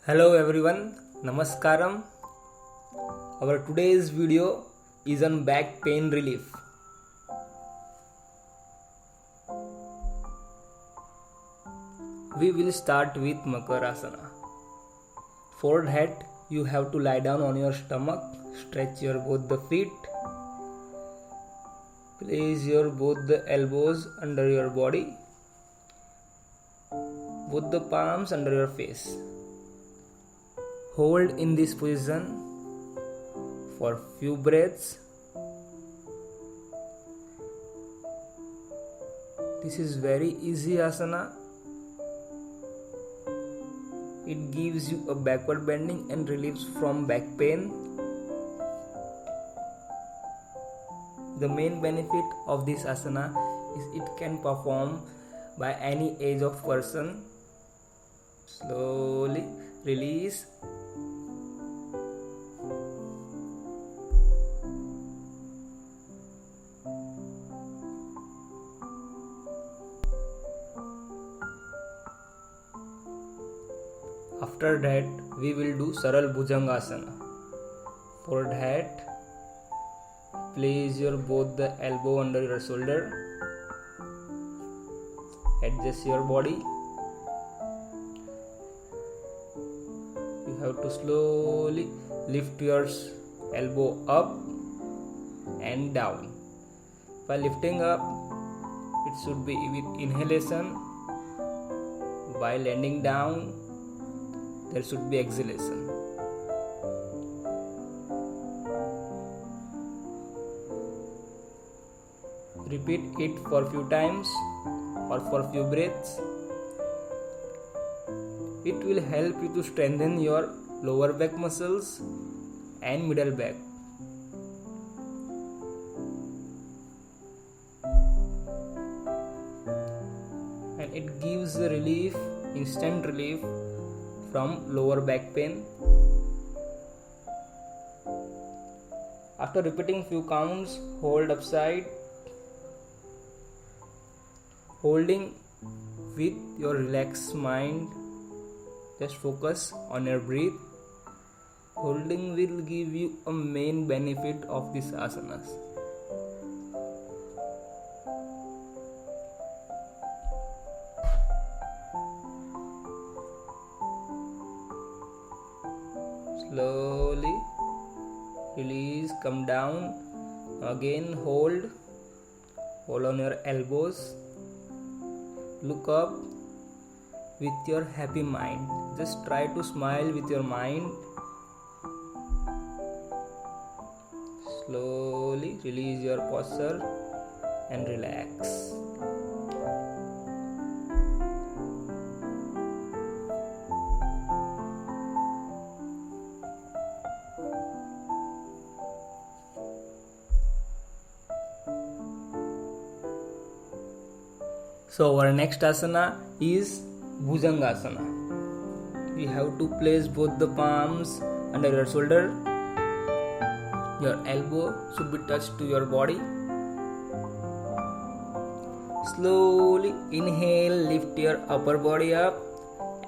Hello everyone, Namaskaram. Our today's video is on back pain relief. We will start with Makarasana. For that, you have to lie down on your stomach, stretch your both the feet, place your both the elbows under your body, both the palms under your face. Hold in this position for few breaths. This is very easy asana. It gives you a backward bending and relieves from back pain. The main benefit of this asana is it can perform by any age of person. Slowly release. After that, we will do Saral Bhujangasana. For that, place your both the elbow under your shoulder. Adjust your body. You have to slowly lift your elbow up and down. By lifting up, it should be with inhalation. By landing down, there should be exhalation. Repeat it for few times or for few breaths. It will help you to strengthen your lower back muscles and middle back. And it gives a relief, instant relief from lower back pain. After repeating few counts, hold upside. Holding with your relaxed mind, just focus on your breath. Holding will give you a main benefit of these asanas. Slowly release, come down. Again hold on your elbows. Look up with your happy mind. Just try to smile with your mind. Slowly release your posture and relax. So our next asana is Bhujangasana. We have to place both the palms under your shoulder. Your elbow should be touched to your body. Slowly inhale, lift your upper body up.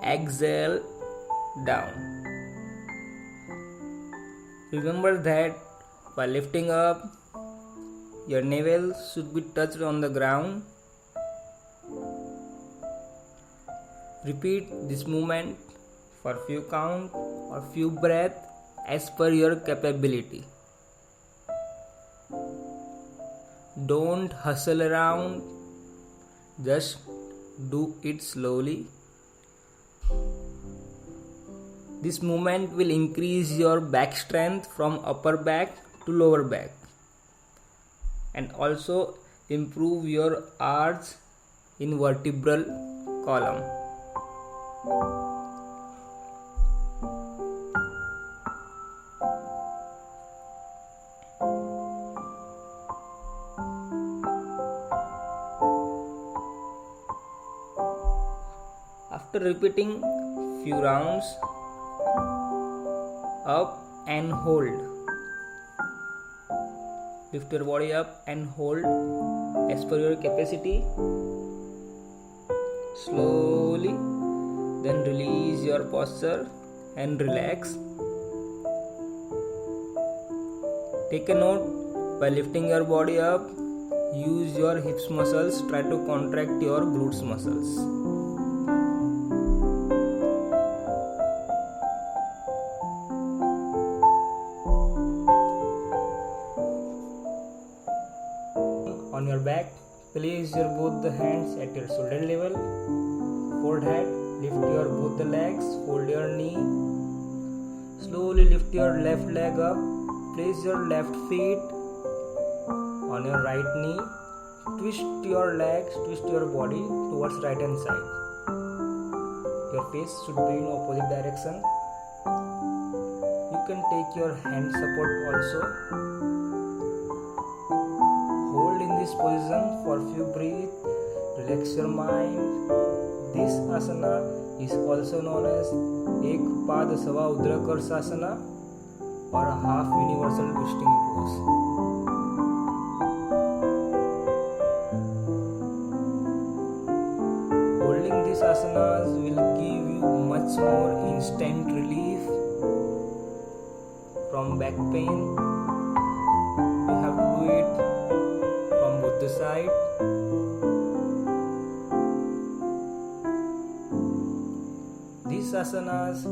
Exhale, down. Remember that while lifting up, your navel should be touched on the ground. Repeat this movement for few count or few breath as per your capability. Don't hustle around, just do it slowly. This movement will increase your back strength from upper back to lower back and also improve your arch in vertebral column. After repeating few rounds, up and hold. Lift your body up and hold as per your capacity. Slowly, then release your posture and relax. Take a note, by lifting your body up, use your hips muscles, try to contract your glutes muscles. On your back, place your both the hands at your shoulder level. Forehead, lift your both the legs, fold your knee. Slowly lift your left leg up. Place your left feet on your right knee. Twist your legs, twist your body towards right hand side. Your face should be in opposite direction. You can take your hand support also. Hold in this position for few breaths. Relax your mind. This asana is also known as Ek Pad Sava Udrakarsasana or a half universal twisting pose. Holding these asanas will give you much more instant relief from back pain. You have to do it from both the sides. These asanas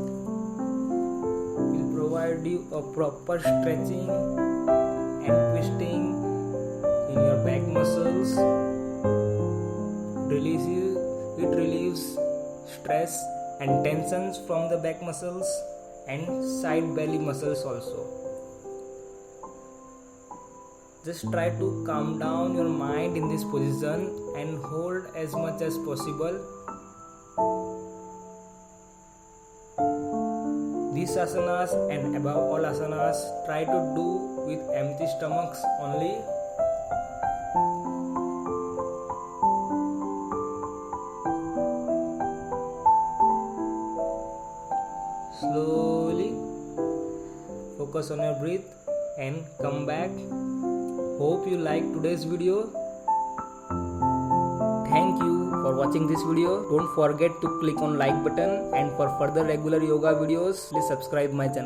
will provide you a proper stretching and twisting in your back muscles. It relieves stress and tensions from the back muscles and side belly muscles also. Just try to calm down your mind in this position and hold as much as possible. These asanas and above all asanas, try to do with empty stomachs only. Slowly focus on your breath and come back. Hope you liked today's video. Thank you for watching this video. Don't forget to click on like button, and for further regular yoga videos, please subscribe my channel.